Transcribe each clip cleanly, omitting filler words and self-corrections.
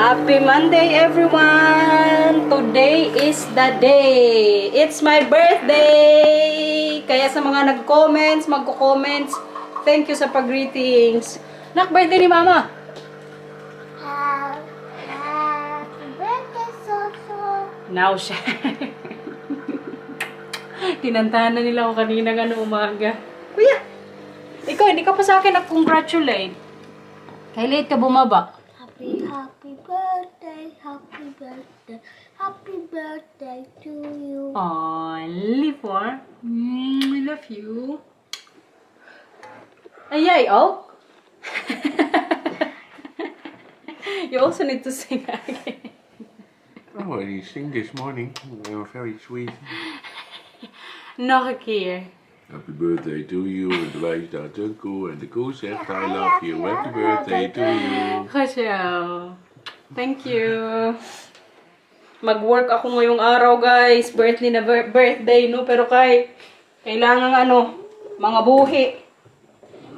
Happy Monday, everyone! Today is the day. It's my birthday! Kaya sa mga nag-comments, magko-comments, thank you sa pag-greetings. Birthday ni Mama! Happy birthday, Soso! Now siya. Tinantahan na nila ako kanina umaga. Kuya! Ikaw, hindi ka pa sa akin nag-congratulate. Kaya late ka bumaba. Happy birthday, happy birthday, happy birthday to you. Aww, Lifor. I love you. Ay, oh. You also need to sing again. Oh, I sing this morning. They were very sweet. Nog een keer. Happy birthday to you. En de wijs naar Tunku. En de koe zegt I love you. Happy birthday to you. Goed zo. Thank you. Mag-work ako ngayong araw, guys. Birthday, no? Pero kailangan mga buhi.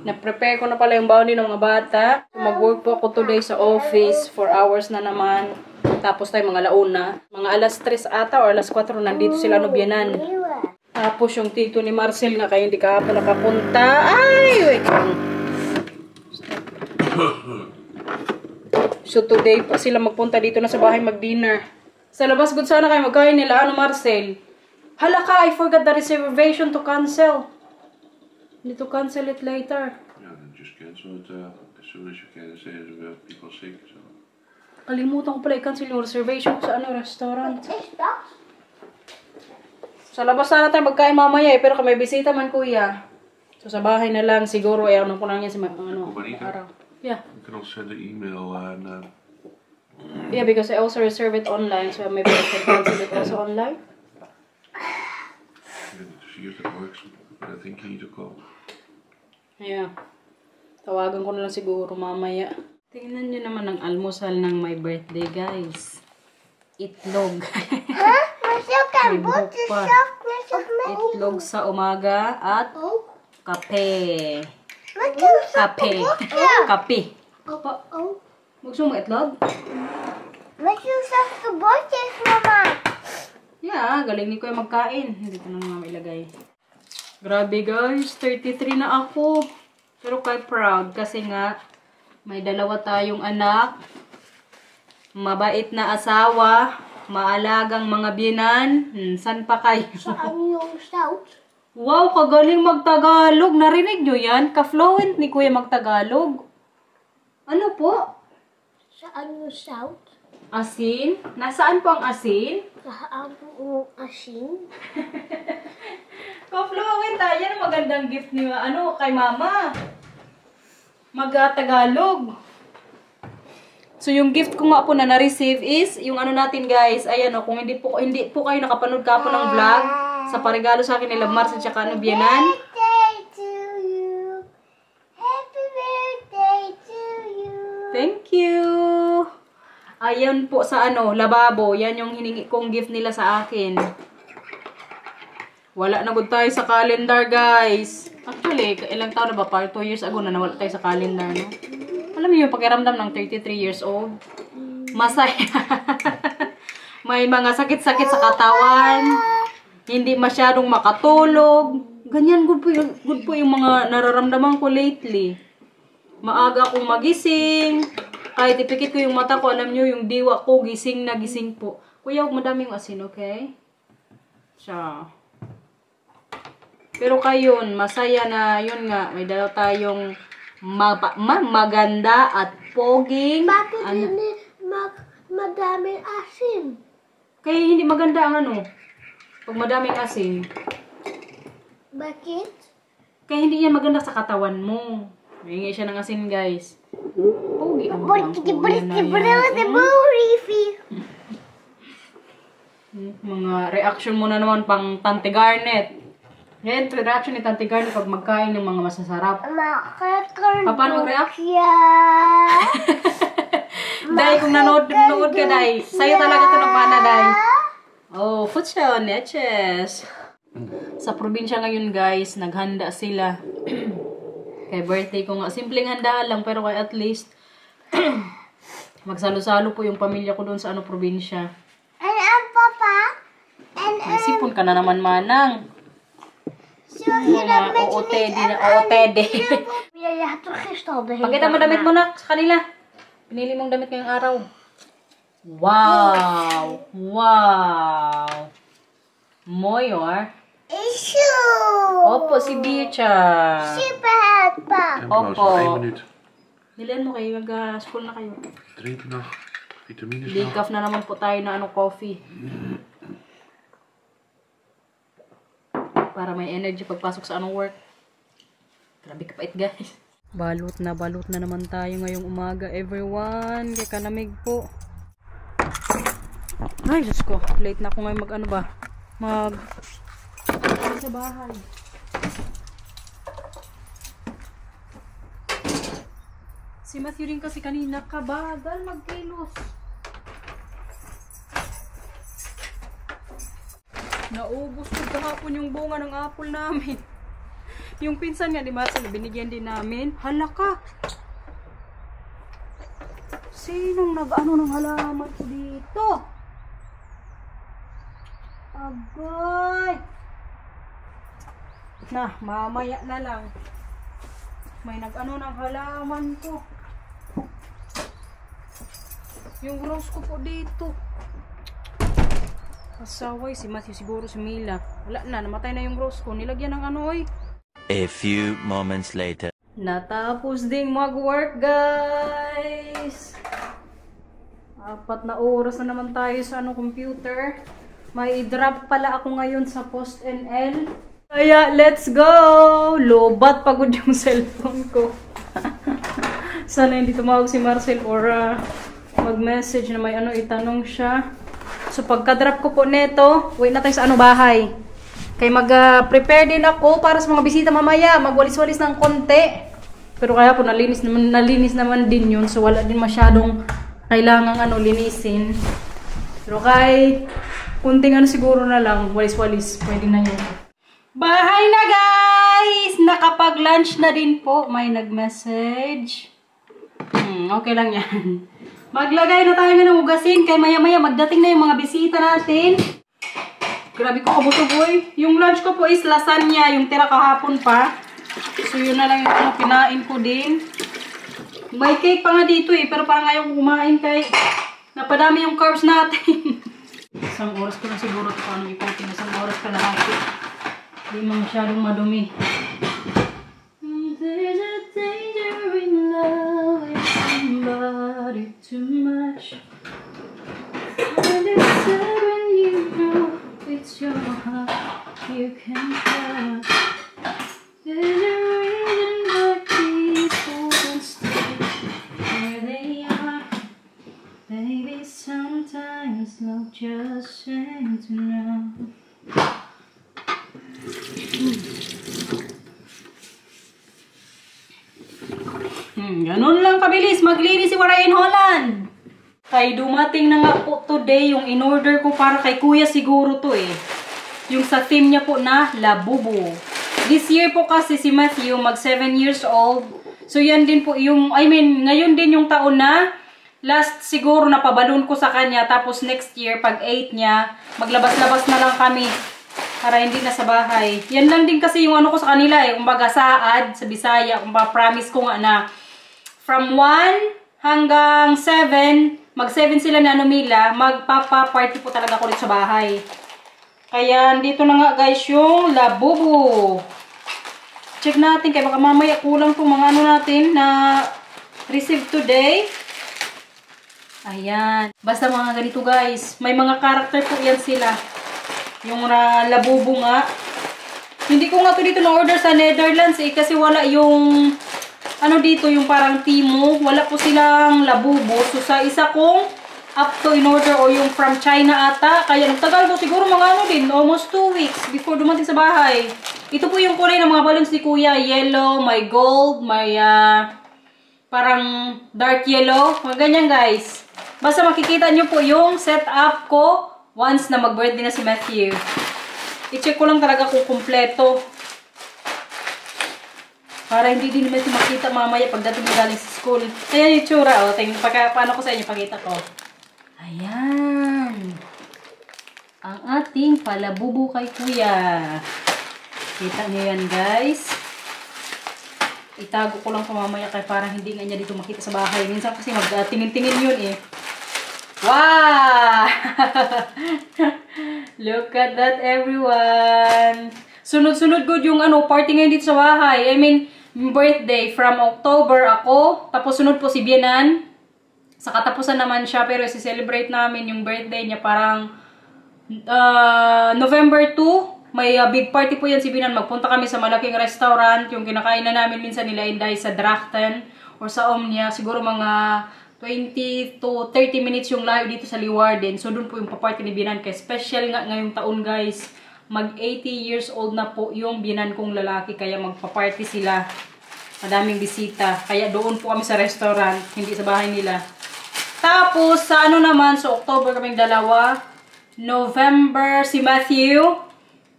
Na-prepare ko na pala yung bounty ng mga bata. Mag-work po ako today sa office. 4 hours na naman. Tapos tayo mga launa. Mga alas 3 ata or alas 4 nandito sila Nobyanan. Tapos yung tito ni Marcel nga kayo hindi ka pa nakapunta. Ay! Wait lang. So today pa sila magpunta dito na sa bahay mag-dinner. Sa labas good sana kayo magkain nila. Marcel? Hala ka, I forgot the reservation to cancel. Need to cancel it later. Yeah, then just cancel it as soon as you can. Say there are people sick. So. Kalimutan ko pala i-cancel yung reservation sa restaurant. Wat is dat? Sa labas sana tayo magkain mamaya pero kung may bisita man kuya. So sa bahay na lang siguro ko lang yan sa araw. Yeah. You can also send an email and yeah, because I also reserve it online, so maybe I can cancel it also online. yeah, to see if that works. But I think you need to call. Yeah. Tawagan ko na lang siguro mamaya. Tingnan nyo naman ang almusal ng my birthday, guys. Itlog. Huh? Masuk kan May buhok boter pa. zak, masuk Itlog sa umaga at kape. Masuk Kape. Kape. Oh. Gusto mo itlog? Masuk sak ke boter, Mama. Yeah, galing ni Kuya magkain. Hindi ko na nga mailagay. Grabe guys, 33 na ako. Pero proud kasi nga may dalawa tayong anak. Mabait na asawa. Maalagang mga biyenan. San pa kayo? Saan yung stout? Wow, kagaling magtagalog. Narinig nyo yan? Ka-fluent ni Kuya magtagalog. Ano po? Saan yung stout? Asin? Nasaan po ang asin? Saan yung asin? Ka-fluent tayo. Yan ang magandang gift ni kay Mama. Mag-Tagalog. So yung gift ko nga po na na-receive is yung natin guys. Ayan kung hindi po kayo nakapanood ka po ng vlog sa paregalo sa akin nila Mars at saka Nobyanan. Birthday to you. Happy birthday to you. Thank you. Ayan po sa lababo. Yan yung hiningi kong gift nila sa akin. Wala na good tayo sa calendar, guys. Actually, ilang taon na ba? 2 years ago na nawala tayo sa calendar, no? Alam niyo yung pakiramdam ng 33 years old? Masaya. May mga sakit-sakit sa katawan. Hindi masyadong makatulog. Ganyan, good po yung mga nararamdaman ko lately. Maaga akong magising. Kahit ipikit ko yung mata ko, alam niyo yung diwa ko, gising na gising po. Kuya, huwag madaming asin, okay? Siya. Pero kayon, masaya na, yun nga, may dalaw tayong maganda at poging. Bakit hindi madaming asin? Kaya hindi maganda ang pag madaming asin. Bakit? Kaya hindi yan maganda sa katawan mo. Mahingi siya ng asin, guys. Pogi ang mga reaction mo na naman pang Tante Garnet. Yan, reaction ni Tante Garnet pag magkain ng mga masasarap. Paano mag-react? Day, kung nanood ka, Day. Sa'yo talaga ito ng pana, Day. Oh, food siya, neches. Sa probinsya ngayon, guys, naghanda sila. Kay birthday ko nga. Simpleng handaan lang, pero kay at least Magsalo-salo po yung pamilya ko doon sa ano probinsya. And Papa. And May sipon ka na naman, Manang. so hierop met je OOTD niet. na OOTD. Ja, je hebt toch gisteren de hele Pakita mo dag damit mo na sa kanila. Pinili mong damit ngayong araw. Wow! Wow! Moyor. Issue. Opo, si Bicha. Superheld, Pa. En pauze Oppo. van 1 minuut. Dilan mo kayo, mag-school na kayo. Drinken nog. Vitamines nog. Decaf na naman po tayo na coffee. Para may energy pagpasok sa anong work. Grabe kapait, guys. Balot na naman tayo ngayong umaga, everyone. Kaya kalamig po. Ay, Diyos ko. Late na ako ngayon sa bahay. Si Matthew rin kasi kanina kabagal magkilos. Naubos ko kahapon yung bunga ng apple namin. Yung pinsan nga ni Marcel, binigyan din namin. Hala ka! Sinong nag-ano ng halaman ko dito? Agay! Na, mamaya na lang. May nag-ano ng halaman ko. Yung rose ko po dito. Asaway, si Matthew siguro si Mila. Wala na, namatay na yung rose ko. Nilagyan ng ano oy. A few moments later. Natapos ding mag-work, guys. 4 na oras na naman tayo sa computer. May drop pala ako ngayon sa PostNL. Kaya, let's go! Lobat pagod yung cellphone ko. Sana hindi tumawag si Marcel or mag-message na may itanong siya. So, pagka-drop ko po neto, wait na tayo sa bahay. Kaya mag-prepare din ako para sa mga bisita mamaya. Magwalis-walis ng konti. Pero kaya po, nalinis naman din yun. So, wala din masyadong kailangang linisin. Pero kay kunting siguro na lang, walis-walis. Pwede na yun. Bahay na, guys! Nakapag-lunch na din po. May nag-message. Okay lang yan. Maglagay na tayo ng ugasin. Kaya maya-maya magdating na yung mga bisita natin. Grabe ko kabusog, boy. Yung lunch ko po is lasagna. Yung tira kahapon pa. So, yun na lang yung kinain ko din. May cake pa nga dito pero parang ayaw ko kumain kay napadami yung carbs natin. Isang oras ko na siguro ito paano ikutin. Isang oras ka lahat. Hindi mo masyadong madumi. There's a danger in loving somebody too much. And it's sad when you know it's your heart you can touch. There's a reason why people don't stay where they are. Baby, sometimes love just ain't enough. Ganun lang kabilis maglinis si Warren Holland. Kay dumating na nga po today yung in-order ko para kay kuya siguro to Yung sa theme niya po na Labubu. This year po kasi si Matthew mag 7 years old. So yan din po yung, ngayon din yung taon na last siguro na pabalon ko sa kanya. Tapos next year pag 8 niya, maglabas-labas na lang kami. Para hindi na sa bahay. Yan lang din kasi yung ko sa kanila Kumbaga saad sa Bisaya. Kumbaga promise ko nga na from 1 hanggang 7, mag 7 sila na Mila, magpapa-party po talaga ko rin sa bahay. Kaya dito na nga guys yung Labubu. Check natin kaya baka mamaya kulang itong mga natin na receive today. Ayan. Basta mga ganito guys. May mga character po yan sila. Yung Labubu nga. Hindi ko nga to dito na-order sa Netherlands kasi wala yung dito yung parang Timo. Wala po silang Labubu. So sa isa kong up to in order o yung from China ata. Kaya nagtagal ko siguro mga din. Almost 2 weeks before dumating sa bahay. Ito po yung kulay ng mga balloons ni Kuya. Yellow, may gold, may parang dark yellow. Mga ganyan guys. Basta makikita nyo po yung setup ko once na mag-birthday na si Matthew. I-check ko lang talaga kung kumpleto. Para hindi din naman makita mamaya pagdating na galing sa school. Ayan yung tsura, oh. Tingnan, paano ko sa inyo, pakita ko. Ayan. Ang ating palabubo kay kuya. Kita niyo yan, guys. Itago ko lang po mamaya kay parang hindi nga niya dito makita sa bahay. Minsan kasi mag-tingin-tingin yun eh. Wow! Look at that, everyone! Sunod-sunod good yung party ngayon dito sa bahay. I mean, birthday from October ako. Tapos sunod po si Bianan. Sa katapusan naman siya, pero isi-celebrate namin yung birthday niya parang November 2. May big party po yan si Binan. Magpunta kami sa malaking restaurant. Yung kinakain na namin minsan nila Inday sa Drachten or sa Omnia. Siguro mga 20 to 30 minutes yung layo dito sa Leeuwarden. So doon po yung paparty ni Binan. Kaya special nga ngayong taon, guys. Mag 80 years old na po yung Binan kong lalaki. Kaya magpaparty sila. Madaming bisita. Kaya doon po kami sa restaurant. Hindi sa bahay nila. Tapos sa ano naman, so October kaming dalawa. November si Matthew.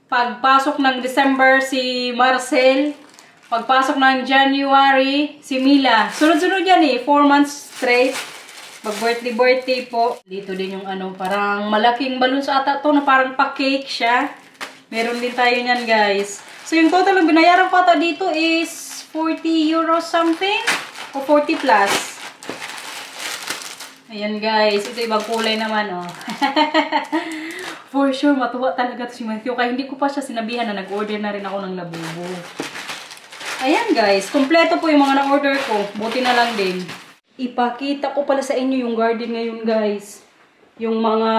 Pagpasok ng December, si Marcel. Pagpasok ng January, si Mila. Sunod-sunod yan eh. 4 months straight. Mag-birthday po. Dito din yung parang malaking balloons ata to na parang pa-cake siya. Meron din tayo niyan, guys. So, yung total ng binayaran ko ata dito is 40 euros something. O 40 plus. Ayan, guys. Ito ibang kulay naman, oh. For sure, matuwa talaga to si Matthew. Kaya hindi ko pa siya sinabihan na nag-order na rin ako ng labubo. Ayan, guys. Kompleto po yung mga na-order ko. Buti na lang din. Ipakita ko pala sa inyo yung garden ngayon, guys. Yung mga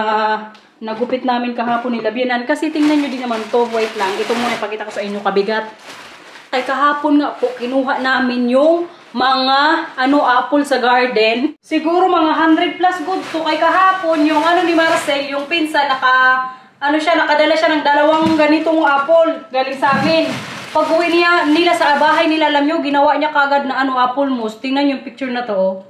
nagupit namin kahapon nila Bianan. Kasi tingnan nyo din naman to. Wait lang. Ito muna ipakita ko sa inyo. Kabigat. Ay kahapon nga po, kinuha namin yung mga apple sa garden. Siguro mga 100 plus good to. Kay kahapon yung ni Marcel, yung pinsan, nakadala siya ng 2 ganitong apple galing sa amin. Pag uwi nila sa bahay nila, alam nyo, ginawa niya kagad na apple mousse. Tingnan yung picture na to, oh.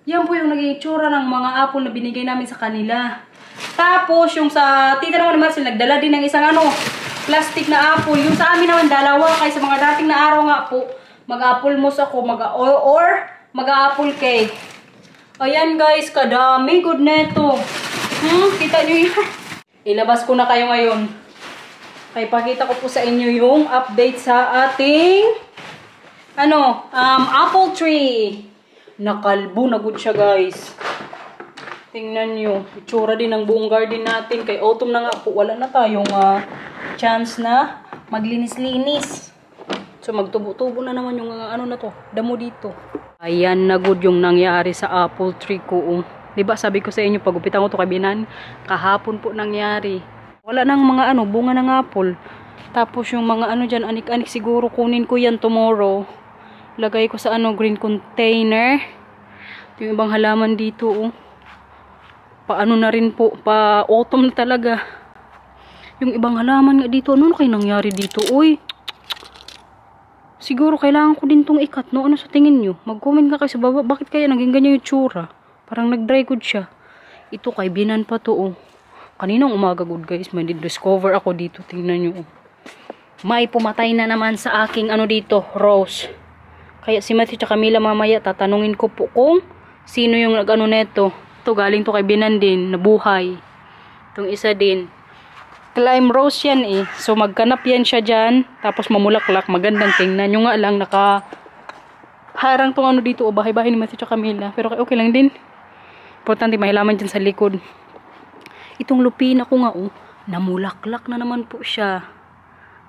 Yan po yung naging itsura ng mga apple na binigay namin sa kanila. Tapos yung sa tita naman ni Marcel, nagdala din ng isang plastic na apple. Yung sa amin naman 2, kaya sa mga dating na araw nga po, mag-apple mousse ako, mag-apple cake. Ayan, guys, kadami good neto. Kita nyo yan. Ilabas ko na kayo ngayon. Kaya pakita ko po sa inyo yung update sa ating apple tree. Nakalbo na good siya, guys. Tingnan nyo. Itsura din ng buong garden natin. Kay autumn na nga po, wala na tayong chance na maglinis-linis. So magtubo-tubo na naman yung damo dito. Ayan na good yung nangyari sa apple tree ko. Diba sabi ko sa inyo, pagupitan ko to kay Binan, kahapon po nangyari. Wala nang mga bunga ng apple. Tapos yung mga dyan, anik-anik, siguro kunin ko yan tomorrow. Lagay ko sa green container. Yung ibang halaman dito, paano na rin po, pa autumn na talaga. Yung ibang halaman nga dito, ano kayo nangyari dito, uy? Siguro kailangan ko din tong ikat, no? Ano sa tingin nyo? Mag-comment nga kayo sa baba. Bakit kaya naging ganyan yung tsura? Parang nag-dry good siya. Ito kay Binan pa to, Kaninang umaga good, guys. May discover ako dito. Tingnan nyo, May pumatay na naman sa aking dito, rose. Kaya si Matthew at Camila mamaya, tatanungin ko po kung sino yung neto. Ito galing to kay Binan din, nabuhay. Itong isa din. Lime rose yan So magkanap yan siya dyan. Tapos mamulaklak. Magandang tingnan. Yung nga lang harang tong dito. Bahay-bahay ni Matthew at Camila. Pero okay lang din. Importante may halaman dyan sa likod. Itong lupina ko nga namulaklak na naman po siya.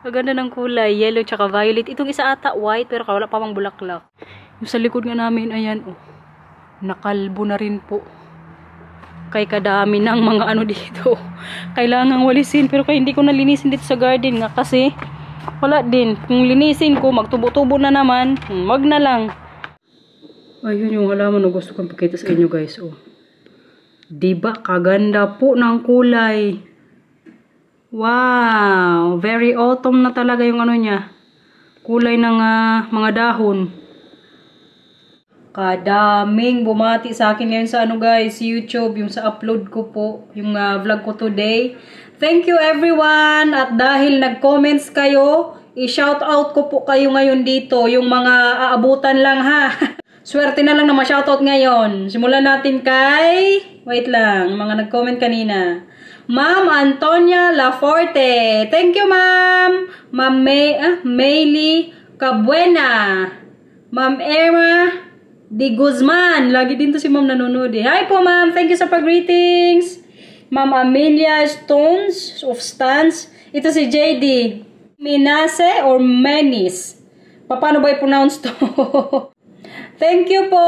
Maganda ng kulay. Yellow tsaka violet. Itong isa ata white. Pero wala pa mang bulaklak. Yung sa likod nga namin. Ayan nakalbo na rin po. Kay kadami ng mga dito. Kailangang walisin. Pero kaya hindi ko nalinisin dito sa garden nga. Kasi wala din. Kung linisin ko, magtubo-tubo na naman. Wag na lang. Ayun yung halaman na gusto kong pakita sa inyo, guys. Diba? Kaganda po ng kulay. Wow! Very autumn na talaga yung niya. Kulay ng mga dahon. Kadaming bumati sa akin ngayon sa guys, YouTube, yung sa upload ko po, yung vlog ko today. Thank you everyone, at dahil nag-comments kayo, i-shout out ko po kayo ngayon dito. Yung mga aabutan lang ha. Swerte na lang na ma-shoutout ngayon. Simulan natin kay... Wait lang, mga nag-comment kanina. Ma'am Antonia Laforte. Thank you, ma'am. Ma'am Maylie Cabuena. Ma'am Emma Di Guzman. Lagi din to si ma'am nanonood eh. Hi po, ma'am. Thank you sa pag-greetings. Ma'am Amelia Stones of Stans. Ito si JD. Minase or Menis. Paano ba i-pronounce to? Thank you po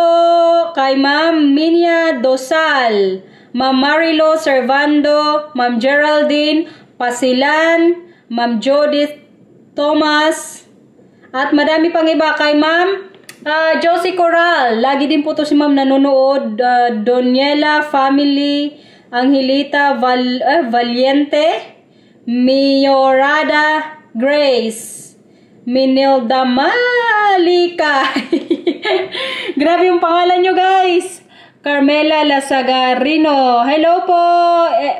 kay Ma'am Minya Dosal, Ma'am Marilo Servando, Ma'am Geraldine Pasilan, Ma'am Judith Thomas, at madami pang iba kay Ma'am Josie Coral. Lagi din po to si Ma'am nanonood. Doniela Family, Angelita Valiente, Miorada Grace, Minilda Malika. Grabe yung pangalan nyo, guys. Carmela Lasagarino. Hello po,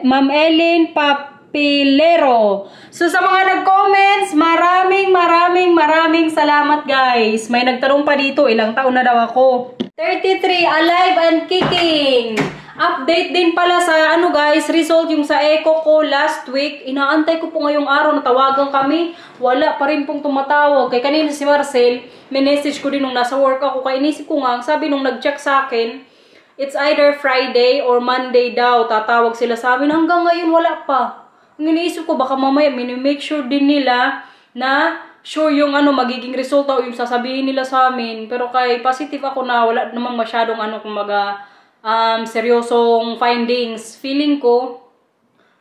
Ma'am Ellen Papilero. So, sa mga nag-comments, maraming salamat, guys. May nagtanong pa dito, ilang taon na daw ako. 33, alive and kicking. Update din pala sa guys, result yung sa echo ko last week. Inaantay ko po ngayong araw na tawagan kami. Wala pa rin pong tumatawag. Kaya kanina si Marcel, minessage ko din nung nasa work ako. Kaya inisip ko nga, sabi nung nag-check sa akin, it's either Friday or Monday daw. Tatawag sila sa amin. Hanggang ngayon wala pa. Ang iniisip ko, baka mamaya make sure din nila na sure yung magiging result o yung sasabihin nila sa amin. Pero kay positive ako na wala namang masyadong kumaga seryosong findings. Feeling ko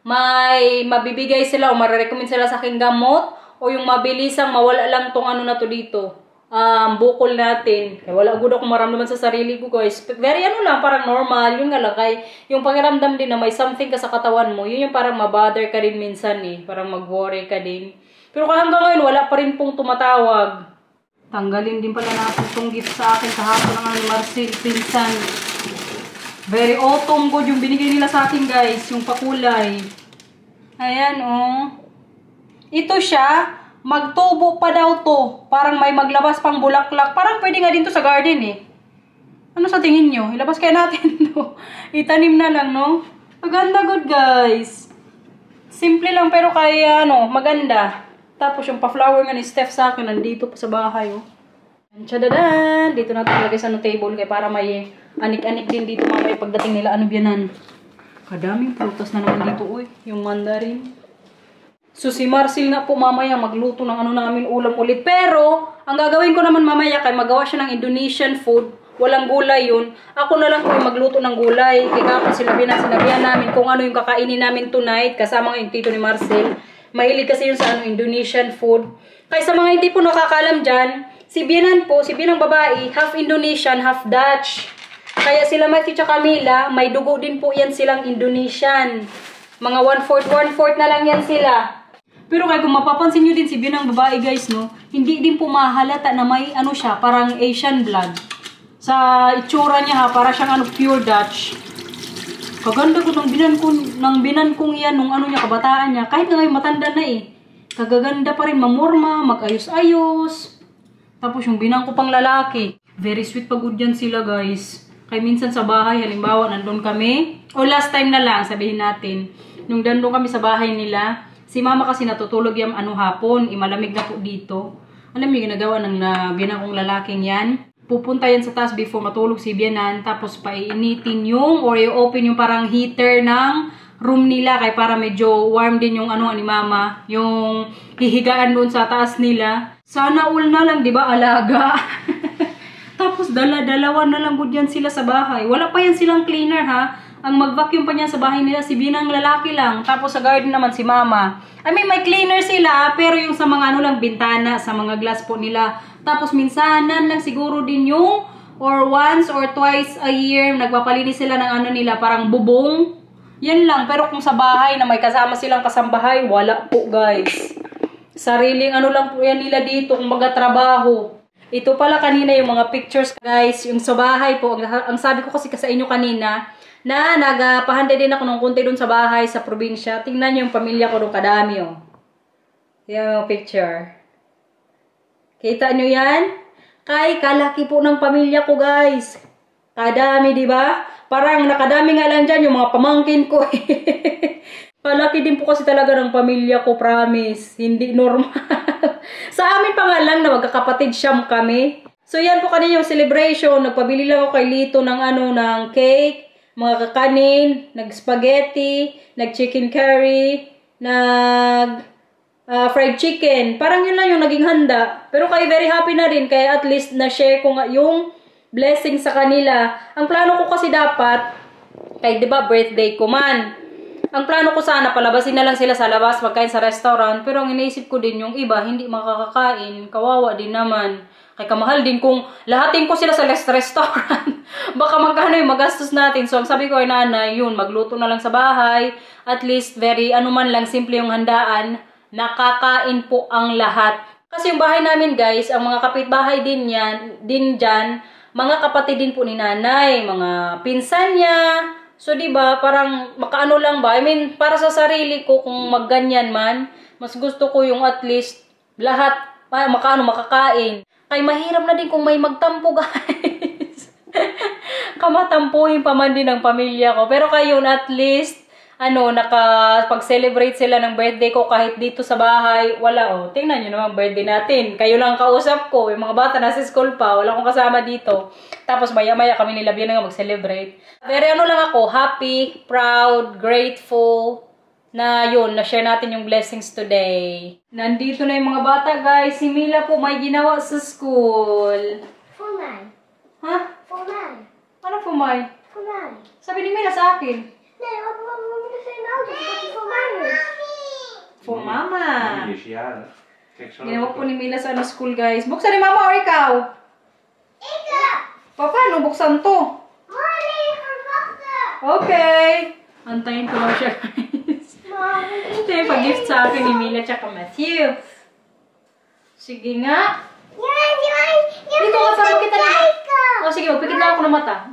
may mabibigay sila o marirecommend sila sa aking gamot o yung mabilisang mawala lang tong na to dito. Bukol natin. Kaya wala good ako maramdaman sa sarili ko, guys. Very lang, parang normal. Yun nga lang, kay yung pakiramdam din na may something ka sa katawan mo, yun yung parang mabother ka din minsan eh. Parang mag-worry ka din. Pero hanggang ngayon, wala pa rin pong tumatawag. Tanggalin din pala natin itong gift sa akin kahapon ng ni Marcel Pinsan. Very autumn good yung binigay nila sa akin, guys. Yung pakulay. Ayan, oh. Ito siya. Magtubo pa daw to. Parang may maglabas pang bulaklak. Parang pwede nga din to sa garden eh. Ano sa tingin nyo? Ilabas kaya natin to. Itanim na lang, no? Maganda good, guys. Simple lang pero kaya maganda. Tapos yung pa-flower nga ni Steph sa akin nandito pa sa bahay, oh. Tchadadan! Dito natin lagay sa table kaya para may anik-anik din dito mamaya pagdating nila biyanan. Kadaming prutas na naman dito, uy. Yung mandarin. So si Marcel na po mamaya magluto ng namin ulam ulit. Pero, ang gagawin ko naman mamaya kay magawa siya ng Indonesian food. Walang gulay yun. Ako na lang po yung magluto ng gulay. Kaya kapag sinabihan namin kung ano yung kakainin namin tonight. Kasama yung tito ni Marcel. Mahilig kasi yun sa Indonesian food. Kaya sa mga hindi po nakakalam dyan, si Bianan po, si Bianang babae, half Indonesian, half Dutch. Kaya sila Matthew at Camila, may dugo din po yan silang Indonesian. Mga 1/4 na lang yan sila. Pero kaya kung mapapansin nyo din si Bianang babae, guys, no, hindi din po mahalata na may siya, parang Asian blood. Sa itsura niya ha, para siyang pure Dutch. Kaganda ko ng binan kong yan nung niya, kabataan niya. Kahit ngayon matanda na eh. Kagaganda pa rin, mamorma, mag-ayos-ayos. Tapos yung binang ko pang lalaki. Very sweet pagod yan sila, guys. Kaya minsan sa bahay, halimbawa, nandun kami. O last time na lang, sabihin natin. Nung nandun kami sa bahay nila, si mama kasi natutulog yung hapon. Malamig na po dito. Alam niyo, ginagawa ng binang kong lalaking yan. Pupunta yan sa taas before matulog si Bianan. Tapos painitin yung, or i-open yung parang heater ng room nila. Kaya para medyo warm din yung ni mama. Yung hihigaan doon sa taas nila. Sana all na lang, di ba, alaga? Tapos dalawa na lang good yan sila sa bahay. Wala pa yan silang cleaner, ha? Ang mag-vacuum pa niya sa bahay nila, si Binang lalaki lang. Tapos sa garden naman si mama. I mean, may cleaner sila, pero yung sa mga lang, bintana, sa mga glass po nila. Tapos minsanan lang siguro din yung, or once or twice a year, nagpapalinis sila ng nila, parang bubong. Yan lang, pero kung sa bahay na may kasama silang kasambahay, wala po, guys. Sariling lang po yan nila dito, kung trabaho. Ito pala kanina yung mga pictures, guys. Yung sa bahay po, ang sabi ko kasi sa inyo kanina, na nagpahanda din ako ng konti doon sa bahay, sa probinsya. Tingnan nyo yung pamilya ko doon, kadami, oh. Yung picture. Kita nyo yan? Kay kalaki po ng pamilya ko, guys. Kadami, di ba? Parang nakadami nga lang dyan yung mga pamangkin ko. Kalaki din po kasi talaga ng pamilya ko, promise. Hindi normal. Sa amin pa nga lang na magkakapatid siyam kami. So yan po kanina yung celebration. Nagpabili lang ako kay Lito ng ng cake, mga kakanin, nag-spaghetti, nag-chicken curry, fried chicken. Parang yun lang yung naging handa. Pero kayo very happy na rin. Kaya at least na-share ko nga yung blessing sa kanila. Ang plano ko kasi dapat, kay diba birthday ko man. Ang plano ko sana, palabasin na lang sila sa labas, magkain sa restaurant. Pero ang iniisip ko din, yung iba, hindi makakakain. Kawawa din naman. Kaya kamahal din kung lahatin ko sila sa restaurant. Baka magkano yung magastos natin. So, ang sabi ko ay nanay, yun, magluto na lang sa bahay. At least, very, man lang, simple yung handaan. Nakakain po ang lahat. Kasi yung bahay namin, guys, ang mga kapitbahay din dyan, mga kapatid din po ni nanay, mga pinsan niya. So, diba, parang makaano lang ba? I mean, para sa sarili ko, kung magganyan man, mas gusto ko yung at least lahat, makakain. Kaya mahirap na din kung may magtampo, guys. Kamatampuhin pa man din ng pamilya ko. Pero kayo, at least, nakapag-celebrate sila ng birthday ko kahit dito sa bahay. Wala, tingnan nyo naman birthday natin. Kayo lang kausap ko. Yung mga bata nasa school pa. Wala akong kasama dito. Tapos maya-maya kami nila biyan nga mag-celebrate. Pero lang ako, happy, proud, grateful na yun, na-share natin yung blessings today. Nandito na yung mga bata, guys. Si Mila po may ginawa sa school. Fumay. Ha? Fumay. Ano Fumay? Fumay. Sabi ni Mila sa akin. Nee, wat moet ik zeggen nou? Dat is voor mij is. For Mama. Die is jarig. Kijk zo. Ginawa po ni Mila sa school, guys. Buksan ni Mama o ikaw? Ik. Paano buksan to? Molly, wachten. Okay. Antayin ko lang siya, guys. Ito yung pag-gift sa akin ni Mila tsaka Matthew. Sige nga. Dito ka para makita na. O sige, magpikit lang ako ng mata.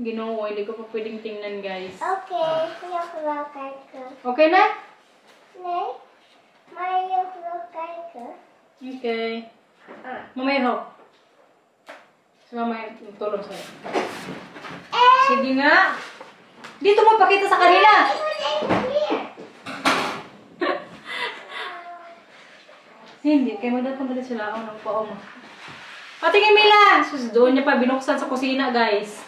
Ginoo, hindi ko pa pwedeng tingnan, guys. Oké, ik wil kijken. Okay na? Nee, maar ik wil kijken. Okay. Mamaya ho. So, mamaya tulong sa'yo. Sige nga. Dito mo pakita sa kanila. Ik moet even hier. Hindi, kaya magtatanggalin sila ako ng pao mo. Patingin Mila! Sus, doon niya pa binuksan sa kusina, guys.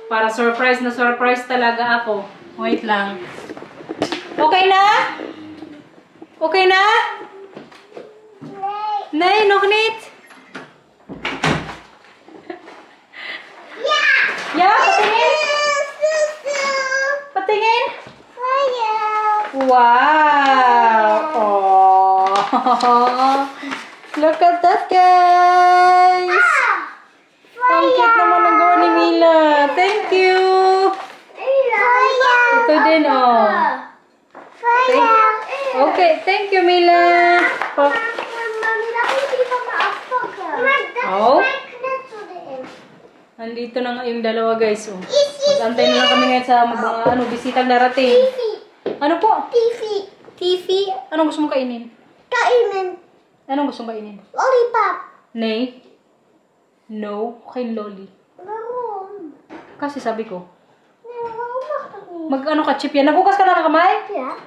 Para surprise na surprise talaga ako. Wait lang. Okay na? Okay na? Nee. Nee, nog niet? Ja. Ja, patingin? Patingin? Wow! Oh. Look at that, guys! Ang cute naman ang gawa ni Mila. Thank you! Ito din, oh. Okay, thank you, Mila. Oh. Oh. Nandito na nga yung dalawa, guys. Oh. Mag-antay na lang kami ngayon sa mga bisitang darating. Ano po? TV. Anong gusto mong kainin? Anong gusto mong kainin? Lollipop. Nay? No? Okay, lolly. Waarom? Kasi sabi ko. Nee, waarom mag dat niet? Mag-ano ka, chip yan? Nagugas ka na ng kamay? Ja.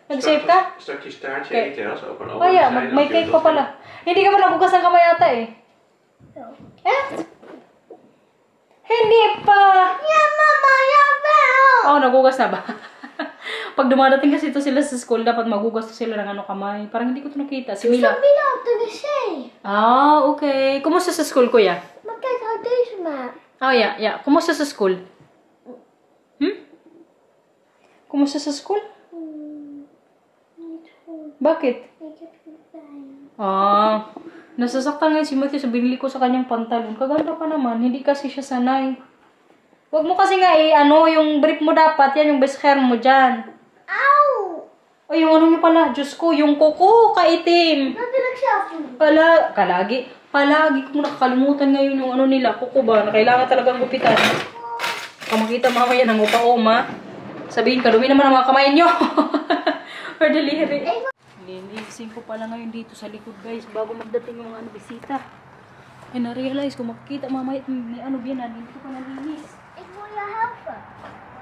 Nag-save ka? Stukjes taartje Oké. eten als opa en Oh oma ja, zijn, may dan cake kun pa je dat pala. Hindi ka ba nagugas ng kamay ata eh? Zo. Eh? Hindi pa! Ja, mama, jawel. Oh, nagugas na ba? Pag dumadating kasi ito sila sa school, dapat magugas sila ng kamay. Parang hindi ko ito nakita. Si Mila. Mila op de wc. Ah, okay. Kumusta sa school, kuya? Maar kijk uit deze maat. Oh, yeah. Kumusta sa school? Kumusta sa school? Niet goed. Bakit? Ik heb geen pijn. Ah, nasasaktan ngayon si Matthew sa binili ko sa kanyang pantalon. Kaganda pa naman, hindi kasi siya sanay. Huwag mo kasi nga yung brief mo dapat, yan yung best hair mo dyan. Auw. O yung ano nyo pala, Diyos ko, yung kuko, kaitim. Dat wil ik zelf doen. Palagi ko nakakalimutan ngayon yung ano nila, kuko ba, na kailangan talagang gupitan. Baka makita mamaya ng upa-oma. Sabihin ka, dumi naman ang mga kamay nyo. Or daliri. Linisin ko pala ngayon dito sa likod guys bago magdating yung ano bisita. Ay na-realize ko makikita mamaya ni ano biyanan, hindi ko pa nalinis. Ik wil je helpen.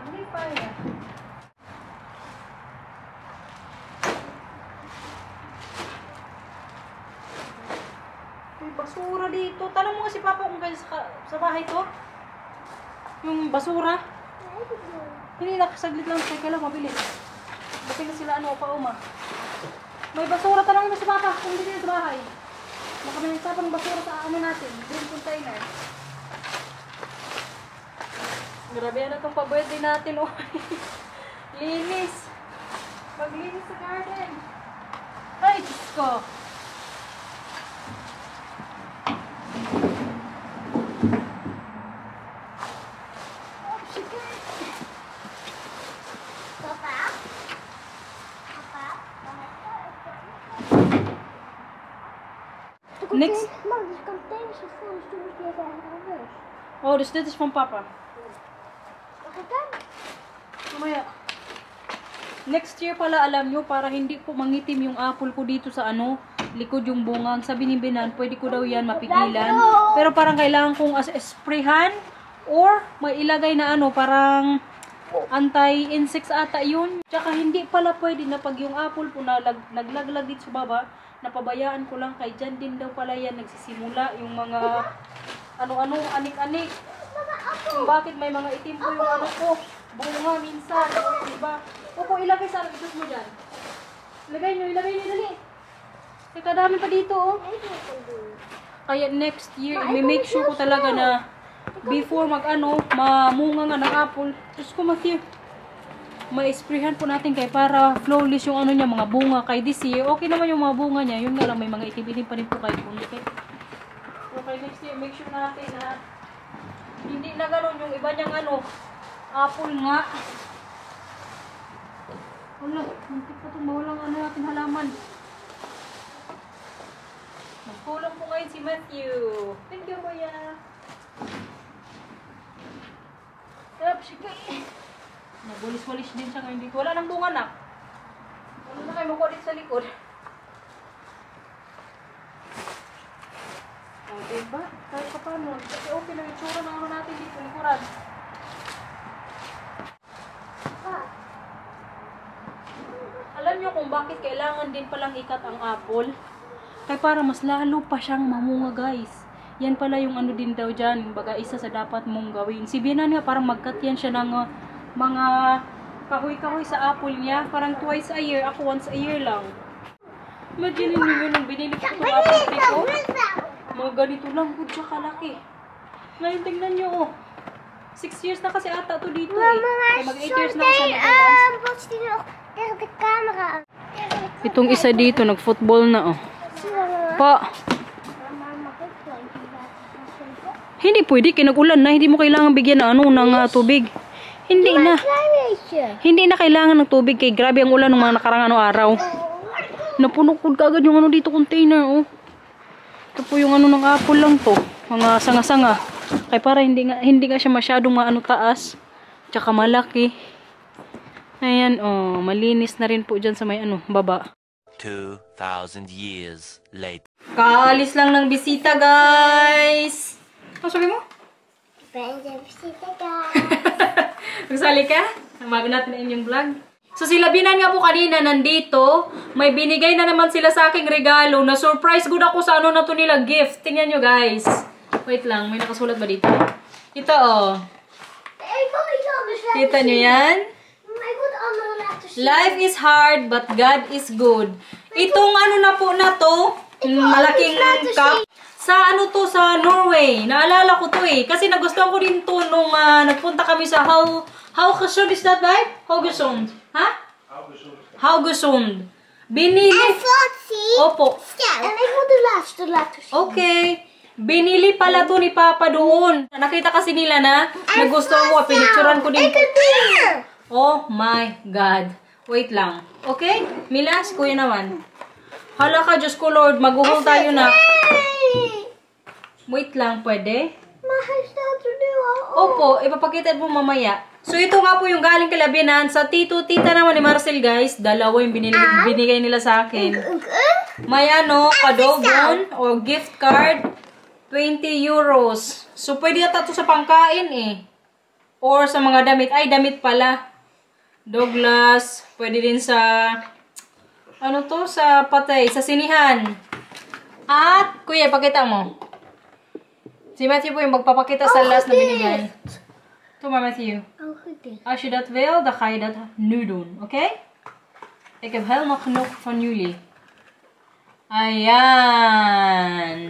Hindi pa yan. May basura dito. Tanong mo nga si Papa kung kaya sa bahay to. Yung basura. Hindi nakasaglit lang. Teka lang, mabilis. Dating na sila ano, pa-uma. May basura. Tanong mo si Papa kung hindi sa bahay. Baka may nagsapang basura sa ano natin. Green container. Grabe na itong pa-birthday natin. Oh. Linis. Maglinis sa garden. Ay, Diyos ko. Papa? Papa? Next. Mam, die containers zijn vol, dus toen moet je even naar huis. Oh, dus dit is van Papa. Mag ik dan? Mamaya. Next year pala, alam nyo, para hindi po mangitim yung apple ko dito sa ano, likod yung bungang. Sabi ni Binan, pwede ko daw yan mapigilan. Pero parang kailangan kong sprayhan or may ilagay na ano, parang anti-insects ata yun. Tsaka hindi pala pwede na pag yung apple po na naglaglag dito sa baba, napabayaan ko lang kay dyan din daw pala yan nagsisimula yung mga ano-ano, anik-anik. Kung bakit may mga itim po yung ano ko, bunga minsan, diba? Opo, ilagay sa itos mo dyan. Ilagay nyo, dali. Teka, dami pa dito, oh. Kaya next year, i-make sure ko talaga na before mag-ano, mamunga nga ng apple. Diyos ko, Matthew. Ma-sprayhan po natin kay para flawless yung ano niya, mga bunga. Kay this year, okay naman yung mga bunga niya. Yun nga lang, may mga itim-itim pa rin po kay kundi. So, kay next year, make sure natin na hindi na ganun yung iba niyang ano, apple nga. Wala, muntik pa itong mawalang ano natin halaman. Nagkulang po ngayon si Matthew. Thank you, Kuya. Sarap siya kayo. Nagulis-walis din siya ngayon dito. Wala nang bunga na. Ano na kayo makuha dito sa likod? O, diba? Kahit pa paano. Kasi okay na yung tsura ng ano natin dito. Likuran. Alam nyo kung bakit kailangan din palang ikat ang apple? Kaya para mas lalo pa siyang mamunga, guys. Yan pala yung ano din daw dyan. Baga isa sa dapat mong gawin. Si Bianan nga parang mag-cut yan siya ng mga kahoy-kahoy sa apple niya. Parang twice a year. Ako once a year lang. Imagine nyo yun nung binili ko itong apple tree ko. Mga ganito lang. Good siya kalaki. Ngayon tingnan nyo, oh. 6 years na kasi ata to dito, eh. Kaya mag 8 years na kasi Botst die nog tegen de camera aan? Itong isa dito, nag-football na, oh. Pa. Hindi pwede, kinag-ulan na. Hindi mo kailangan bigyan ng ano, ng tubig. Hindi na. Hindi na kailangan ng tubig kay grabe ang ulan ng mga nakarang ano araw. Napunok-pun ka agad yung ano dito container, oh. Ito po yung ano ng apple lang to. Mga sanga-sanga. Kaya para hindi nga siya masyadong maano taas. Tsaka malaki. Ayan, oh. Malinis na rin po dyan sa may ano, baba. 2,000 years later. Kaalis lang ng bisita, guys. Ano sabi mo? Ben de visite guys. Magsali ka? Amago natin na inyong vlog. So sila Binan nga po kanina nandito. May binigay na naman sila sa aking regalo. Na surprise good ako sa ano na to nila gift. Tingnan nyo, guys. Wait lang, may nakasulat ba dito? Ito, oh. Ik wil iets anders laten Kita nyo yan? Maar ik wil het andere laten zien. Life is hard, but God is good. Itong ano na po na to, malaking cup. Sa ano to, sa Norway. Naalala ko to eh. Kasi nagustuhan ko din to nung nagpunta kami sa Haugesund, is that right? Haugesund. Ha? Haugesund. Binili. En Flotsie. Opo. En ik wil de laatste laten zien. Okay. Binili pala to ni Papa doon. Nakita kasi nila na nagustuhan ko. Pinicturan ko din. Ik heb meer. Oh my God. Wait lang. Okay? Milas, kuya naman. Hala ka, Diyos ko Lord. Mag-uhol tayo na. Nee. Wait lang, pwede? Maar hij staat er nu al op. Opo, ipapakita mo mamaya. So, ito nga po yung galing kay Labinan. Sa tita naman ni Marcel, guys. Dalawa yung binigay nila sa akin. May padogon o gift card. 20 euros. So, pwede yata ito sa pangkain eh. Or sa mga damit. Ay, damit pala. Douglas. Pwede din sa... sa patay. Sa sinihan. At, kuya, pakita mo. Si Matthew po yung magpapakita sa last na binigay. Ito, Matthew. Als je dat wil, dan ga je dat nu doen. Oké? Ik heb helemaal genoeg van jullie. Ayan.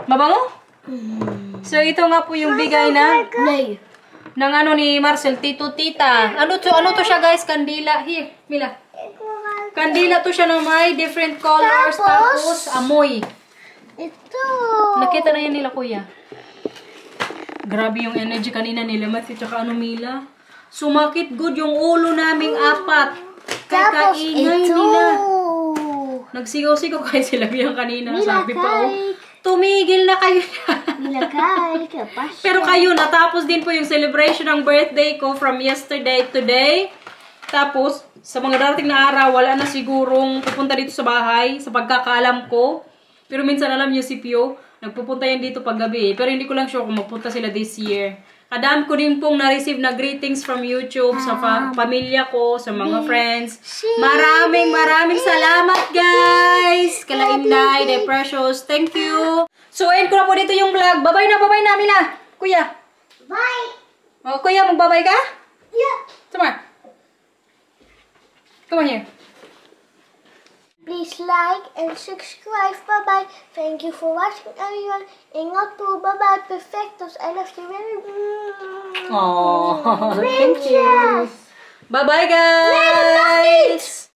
Mabango? So, ito nga po yung bigay ng ni Marcel, tita. Ano to siya, guys? Kandila. Here, Mila. Kandila to siya na may different colors. Tapos, amoy. Ito. Nakita na yan nila, kuya. Grabe yung energy kanina nila, Matthew, tsaka Mila. Sumakit good yung ulo naming apat. Kaya kaingay nila. Nagsigaw-sigaw kayo sila bilang kanina. Sabi pa, tumigil na kayo. Pero kayo, natapos din po yung celebration ng birthday ko from yesterday today. Tapos, sa mga darating na araw, wala na sigurong pupunta dito sa bahay, sa pagkakaalam ko. Pero minsan alam niyo si Pio, nagpupunta yan dito paggabi. Pero hindi ko lang sure kung magpunta sila this year. Kadami ko din pong na-receive na greetings from YouTube sa pamilya ko, sa mga friends. Maraming salamat, guys! Kala Inday, The Precious, thank you! So, end ko na po dito yung vlog. Bye-bye na, Mila! Kuya! Bye! Oh, kuya, magbabay ka? Yeah. Come on here. Please like and subscribe. Bye-bye. Thank you for watching, everyone. Ingat po. Bye-bye. Perfectos. I love you very much. Aww, thank you. Bye-bye, guys.